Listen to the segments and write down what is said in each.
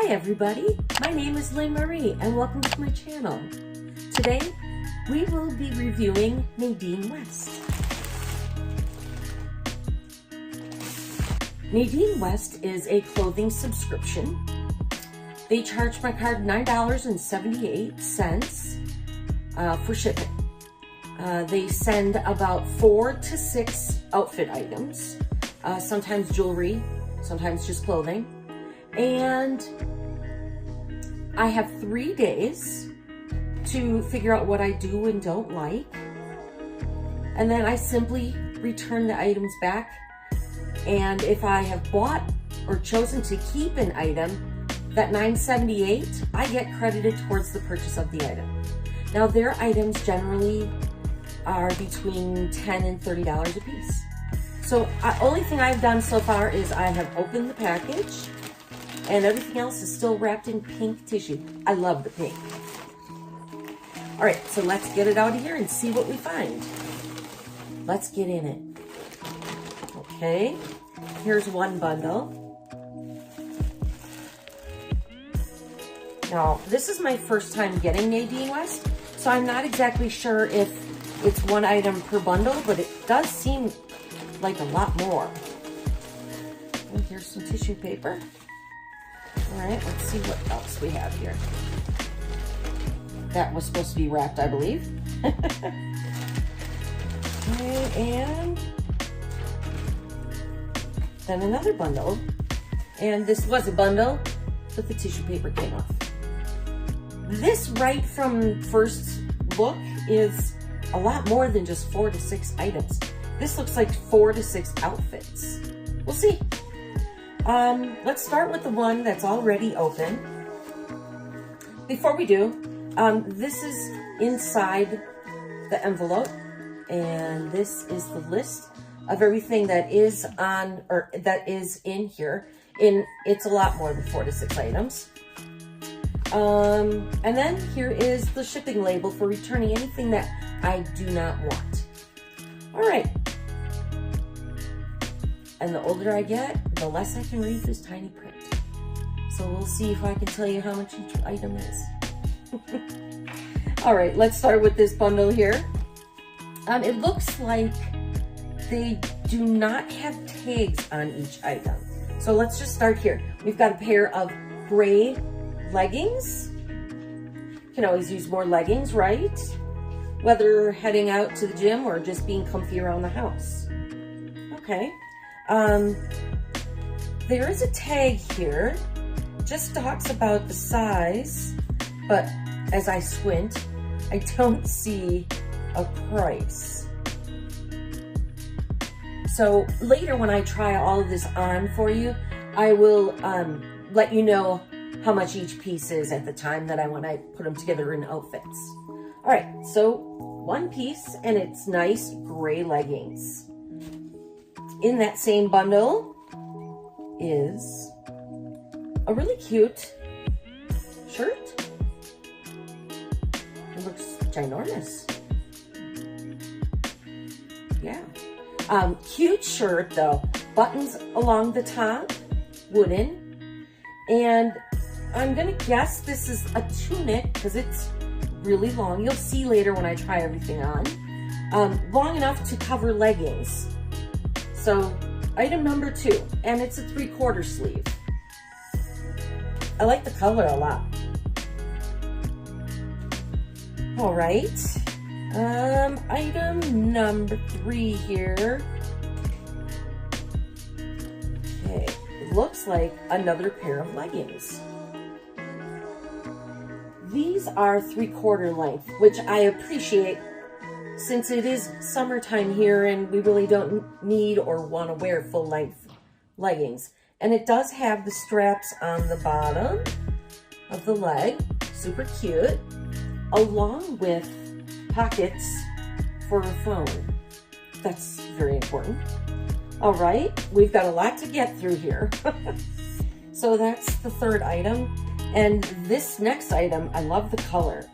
Hi everybody, my name is Lynn Marie and welcome to my channel. Today we will be reviewing Nadine West. Nadine West is a clothing subscription. They charge my card $9.78 for shipping. They send about 4 to 6 outfit items, sometimes jewelry, sometimes just clothing. And I have 3 days to figure out what I do and don't like. And then I simply return the items back. And if I have bought or chosen to keep an item, that $9.78, I get credited towards the purchase of the item. Now their items generally are between $10 and $30 a piece. So only thing I've done so far is I have opened the package and everything else is still wrapped in pink tissue. I love the pink. All right, so let's get it out of here and see what we find. Let's get in it. Okay, here's one bundle. Now, this is my first time getting Nadine West, so I'm not exactly sure if it's one item per bundle, but it does seem like a lot more. And here's some tissue paper. All right, let's see what else we have here. That was supposed to be wrapped, I believe. Okay, and then another bundle. And this was a bundle, but the tissue paper came off. This right from first look is a lot more than just 4 to 6 items. This looks like 4 to 6 outfits. We'll see. Let's start with the one that's already open. Before we do, this is inside the envelope, and this is the list of everything that is on, or that is in here. It's a lot more than 4 to 6 items. And then here is the shipping label for returning anything that I do not want. All right. And the older I get, the less I can read this tiny print. So we'll see if I can tell you how much each item is. All right, let's start with this bundle here. It looks like they do not have tags on each item. So let's just start here. We've got a pair of gray leggings. You can always use more leggings, right? Whether heading out to the gym or just being comfy around the house. Okay. There is a tag here. Just talks about the size, but as I squint, I don't see a price. So later when I try all of this on for you, I will let you know how much each piece is at the time that I want to put them together in outfits. All right, so one piece, and it's nice gray leggings. In that same bundle is a really cute shirt. It looks ginormous. Yeah. Cute shirt though. Buttons along the top, wooden. And I'm gonna guess this is a tunic because it's really long. You'll see later when I try everything on. Long enough to cover leggings. So item number 2, and it's a 3/4 sleeve. I like the color a lot. All right, item number 3 here. Okay, it looks like another pair of leggings. These are 3/4 length, which I appreciate since it is summertime here and we really don't need or want to wear full length leggings. And it does have the straps on the bottom of the leg, super cute, along with pockets for a phone. That's very important. All right, we've got a lot to get through here. So that's the 3rd item. And this next item, I love the color.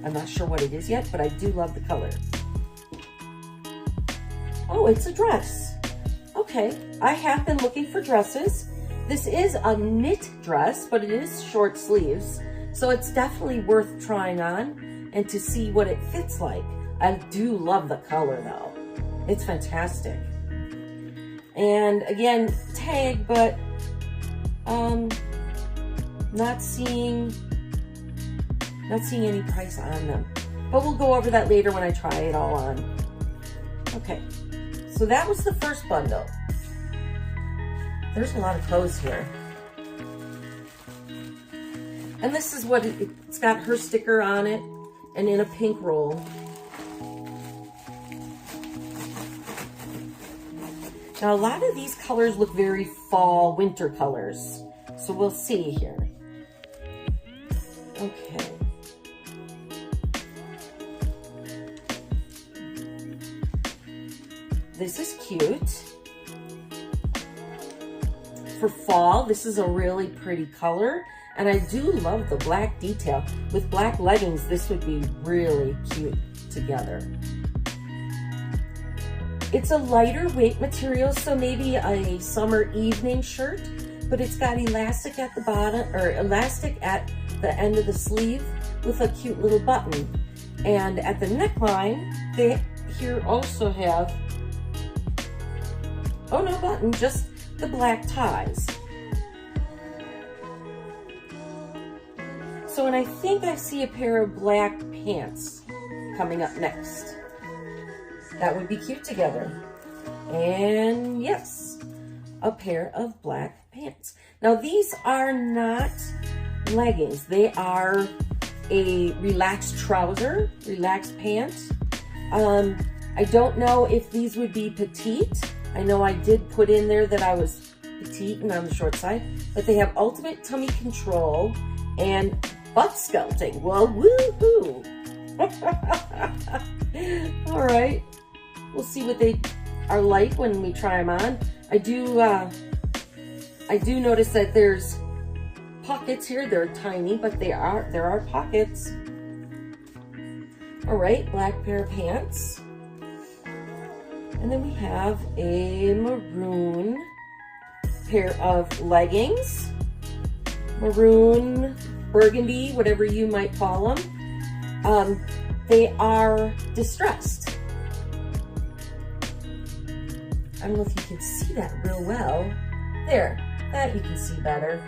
I'm not sure what it is yet, but I do love the color. Oh, it's a dress. Okay, I have been looking for dresses. This is a knit dress, but it is short sleeves. So it's definitely worth trying on and to see what it fits like. I do love the color though. It's fantastic. And again, tag, but not seeing any price on them. But we'll go over that later when I try it all on. Okay, so that was the first bundle. There's a lot of clothes here. And this is what it's got, her sticker on it and in a pink roll. Now a lot of these colors look very fall, winter colors. So we'll see here. Okay. This is cute. For fall, this is a really pretty color. And I do love the black detail. With black leggings, this would be really cute together. It's a lighter weight material, so maybe a summer evening shirt, but it's got elastic at the bottom, or elastic at the end of the sleeve with a cute little button. And at the neckline, they here also have, oh no button, just the black ties. So, and I think I see a pair of black pants coming up next. That would be cute together. And yes, a pair of black pants. Now these are not leggings. They are a relaxed trouser, relaxed pants. I don't know if these would be petite. I know I did put in there that I was petite and on the short side, but they have ultimate tummy control and butt sculpting. Well, woohoo! All right, we'll see what they are like when we try them on. I do notice that there's pockets here. They're tiny, but there are pockets. All right, black pair of pants. And then we have a maroon pair of leggings. Maroon, burgundy, whatever you might call them. They are distressed. I don't know if you can see that real well. There, that you can see better.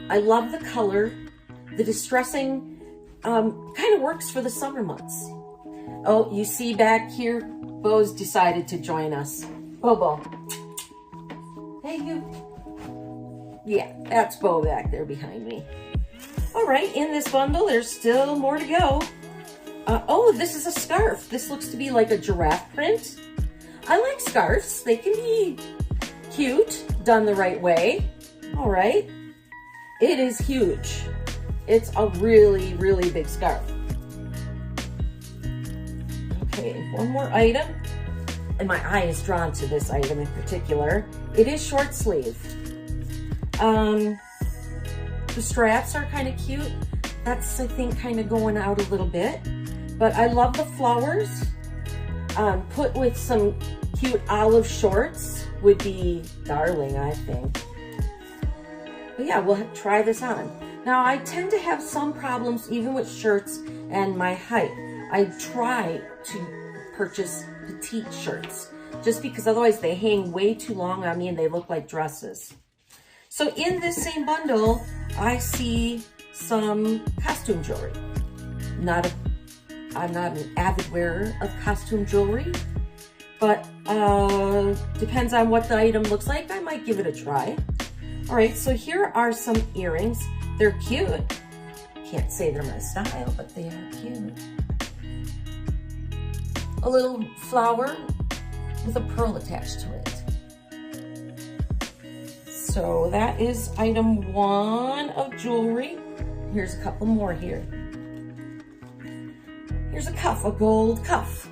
I love the color. The distressing kind of works for the summer months. Oh, you see back here, Bo's decided to join us. Bobo. Hey, you. Yeah, that's Bo back there behind me. All right, in this bundle, there's still more to go. Oh, this is a scarf. This looks to be like a giraffe print. I like scarves. They can be cute, done the right way. All right. It is huge. It's a really, really big scarf. Okay, one more item. And my eye is drawn to this item in particular. It is short sleeve. The straps are kind of cute. That's, I think, kind of going out a little bit. But I love the flowers. Put with some cute olive shorts would be darling, I think. But yeah, we'll try this on. Now, I tend to have some problems even with shirts and my height. I try to purchase petite shirts just because otherwise they hang way too long on me and they look like dresses. So in this same bundle, I see some costume jewelry. I'm not an avid wearer of costume jewelry, but depends on what the item looks like. I might give it a try. All right, so here are some earrings. They're cute. Can't say they're my style, but they are cute. A little flower with a pearl attached to it. So that is item 1 of jewelry. Here's a couple more here. Here's a cuff, a gold cuff.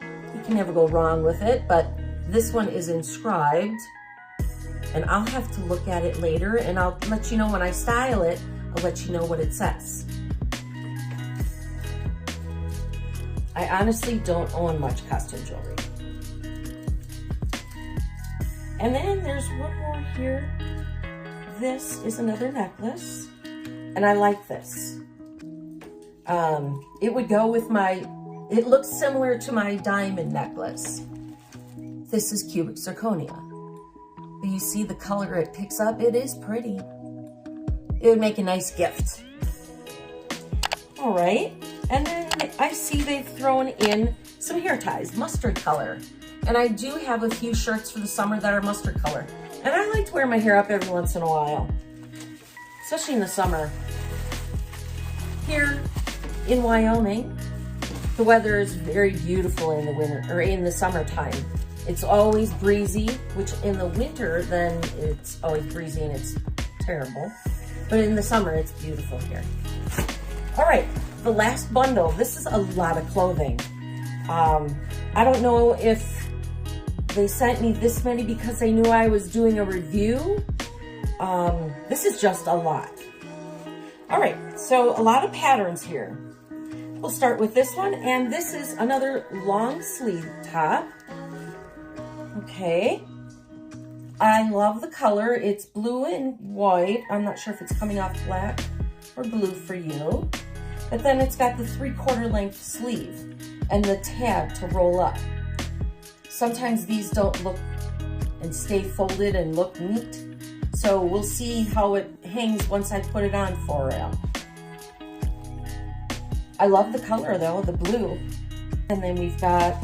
You can never go wrong with it, but this one is inscribed. And I'll have to look at it later, and I'll let you know when I style it, I'll let you know what it says. I honestly don't own much costume jewelry. And then there's one more here. This is another necklace, and I like this. It would go with my, it looks similar to my diamond necklace. This is cubic zirconia. But you see the color it picks up? It is pretty. It would make a nice gift. All right, and then I see they've thrown in some hair ties, mustard color. And I do have a few shirts for the summer that are mustard color. And I like to wear my hair up every once in a while, especially in the summer. Here in Wyoming, the weather is very beautiful in the winter, or in the summertime. It's always breezy, which in the winter, then it's always breezy and it's terrible. But in the summer, it's beautiful here. All right, the last bundle. This is a lot of clothing. I don't know if they sent me this many because they knew I was doing a review. This is just a lot. All right, so a lot of patterns here. We'll start with this one, and this is another long sleeve top. Okay. I love the color. It's blue and white. I'm not sure if it's coming off black or blue for you. But then it's got the 3/4 length sleeve and the tab to roll up. Sometimes these don't look and stay folded and look neat. So we'll see how it hangs once I put it on for real. I love the color though, the blue. And then we've got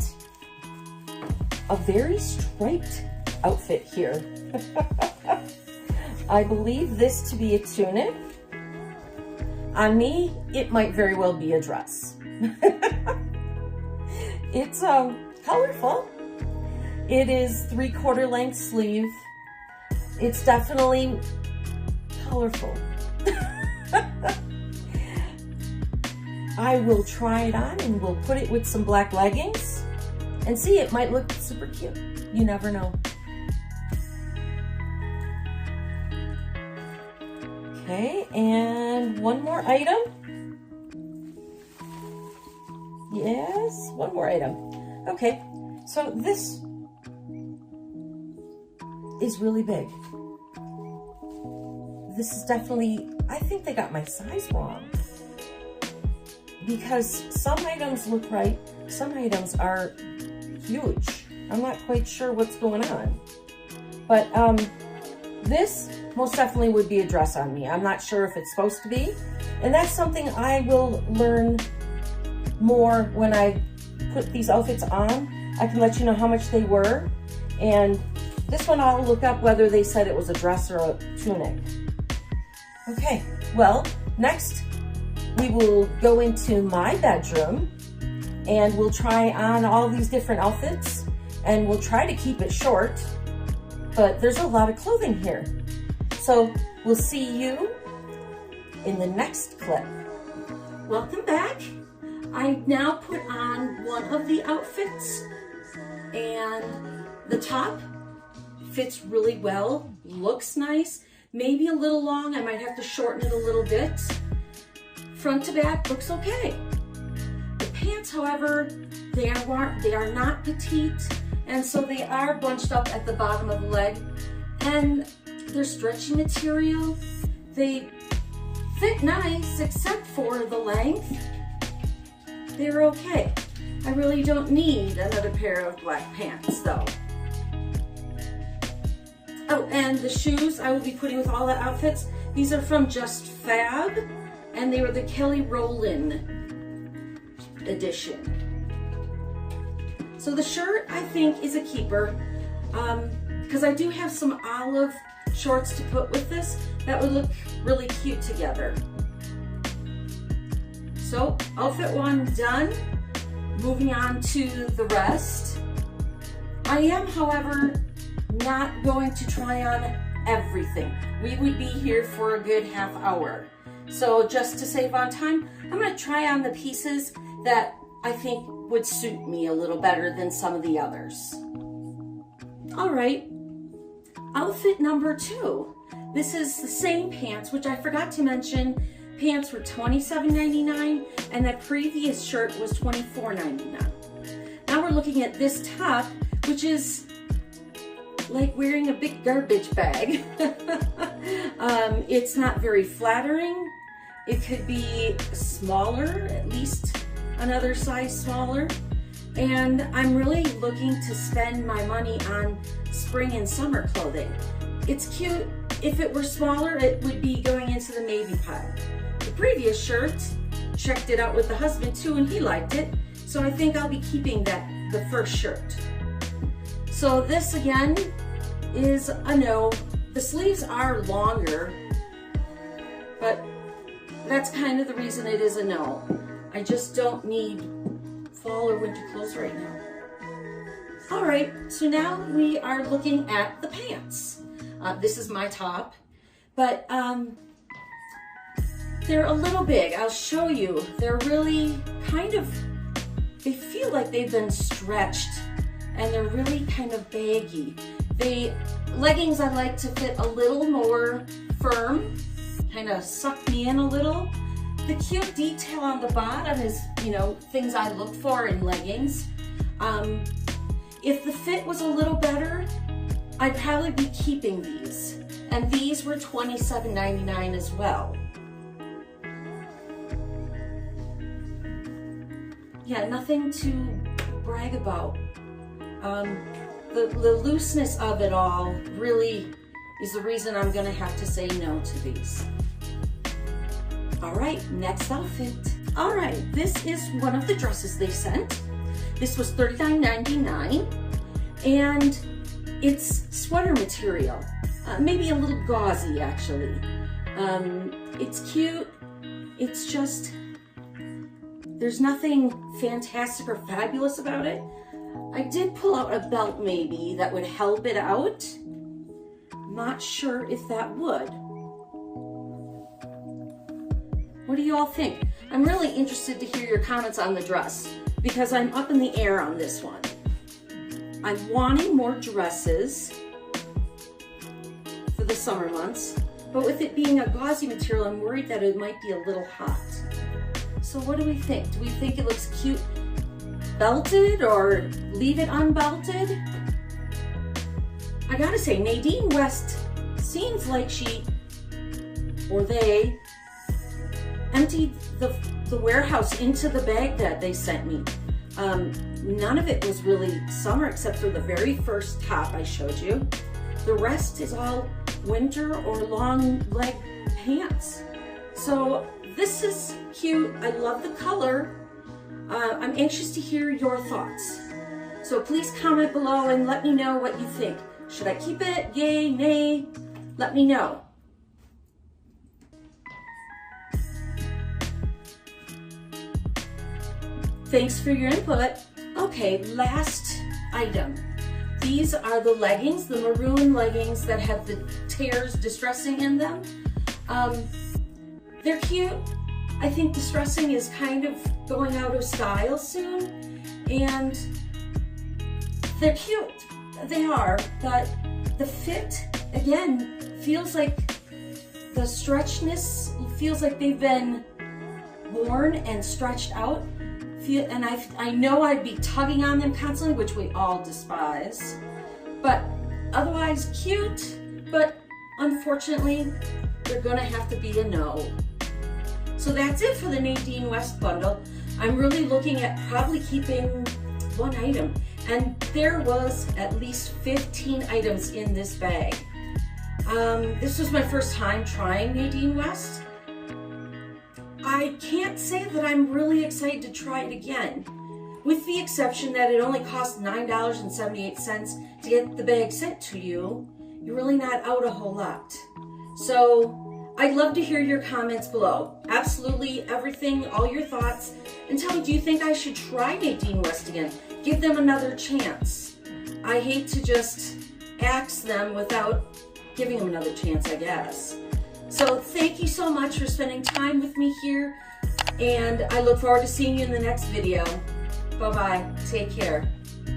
a very striped outfit here. I believe this to be a tunic. On me, it might very well be a dress. It's colorful. It is 3/4 length sleeve. It's definitely colorful. I will try it on and we'll put it with some black leggings and see, it might look super cute. You never know. Okay, and one more item. Yes, one more item. Okay, so this is really big. This is definitely, I think they got my size wrong. Because some items look right, some items are huge. I'm not quite sure what's going on. But this most definitely would be a dress on me. I'm not sure if it's supposed to be. And that's something I will learn more when I put these outfits on. I can let you know how much they were. And this one I'll look up whether they said it was a dress or a tunic. Okay, well, next we will go into my bedroom and we'll try on all these different outfits and we'll try to keep it short, but there's a lot of clothing here. So we'll see you in the next clip. Welcome back. I now put on one of the outfits and the top fits really well, looks nice, maybe a little long. I might have to shorten it a little bit. Front to back looks okay. The pants, however, they are not petite, and so they are bunched up at the bottom of the leg, and they're stretchy material. They fit nice except for the length. They're okay. I really don't need another pair of black pants though. Oh, and the shoes I will be putting with all the outfits, these are from Just Fab, and they were the Kelly Rowland edition. So the shirt, I think, is a keeper, because I do have some olive shorts to put with this that would look really cute together. So outfit one done, moving on to the rest. I am, however, not going to try on everything. We would be here for a good half hour. So just to save on time, I'm going to try on the pieces that I think would suit me a little better than some of the others. All right, outfit number 2. This is the same pants, which I forgot to mention. Pants were $27.99 and that previous shirt was $24.99. Now we're looking at this top, which is like wearing a big garbage bag. It's not very flattering. It could be smaller, at least another size smaller. And I'm really looking to spend my money on spring and summer clothing. It's cute. If it were smaller, it would be going into the maybe pile. The previous shirt, checked it out with the husband too, and he liked it. So I think I'll be keeping the first shirt. So this again is a no. The sleeves are longer, but that's kind of the reason it is a no. I just don't need fall or winter clothes right now. All right, so now we are looking at the pants. This is my top, but they're a little big. I'll show you. They're really kind of, they feel like they've been stretched, and they're really kind of baggy. Leggings I like to fit a little more firm, kind of suck me in a little. The cute detail on the bottom is, you know, things I look for in leggings. If the fit was a little better, I'd probably be keeping these. And these were $27.99 as well. Yeah, nothing to brag about. The looseness of it all really is the reason I'm gonna have to say no to these. All right, next outfit. All right, this is one of the dresses they sent. This was $39.99, and it's sweater material, maybe a little gauzy actually. It's cute. It's just, there's nothing fantastic or fabulous about it. I did pull out a belt maybe that would help it out. Not sure if that would. What do you all think? I'm really interested to hear your comments on the dress because I'm up in the air on this one. I'm wanting more dresses for the summer months, but with it being a gauzy material, I'm worried that it might be a little hot. So what do we think? Do we think it looks cute belted or leave it unbelted? I gotta say, Nadine West seems like she, or they, emptied the warehouse into the bag that they sent me. None of it was really summer except for the very first top I showed you. The rest is all winter or long leg pants. So this is cute. I love the color. I'm anxious to hear your thoughts. So please comment below and let me know what you think. Should I keep it? Yay, nay? Let me know. Thanks for your input. Okay, last item. These are the leggings, the maroon leggings that have the tears distressing in them. They're cute. I think distressing is kind of going out of style soon, and they're cute. They are, but the fit, again, feels like the stretchness feels like they've been worn and stretched out. And I know I'd be tugging on them constantly, which we all despise, but otherwise cute, but unfortunately, they're gonna have to be a no. So that's it for the Nadine West bundle. I'm really looking at probably keeping one item, and there was at least 15 items in this bag. This was my first time trying Nadine West. I can't say that I'm really excited to try it again, with the exception that it only cost $9.78 to get the bag sent to you. You're really not out a whole lot. So I'd love to hear your comments below. Absolutely everything, all your thoughts, and tell me, do you think I should try Nadine West again? Give them another chance. I hate to just axe them without giving them another chance, I guess. So thank you so much for spending time with me here, and I look forward to seeing you in the next video. Bye-bye. Take care.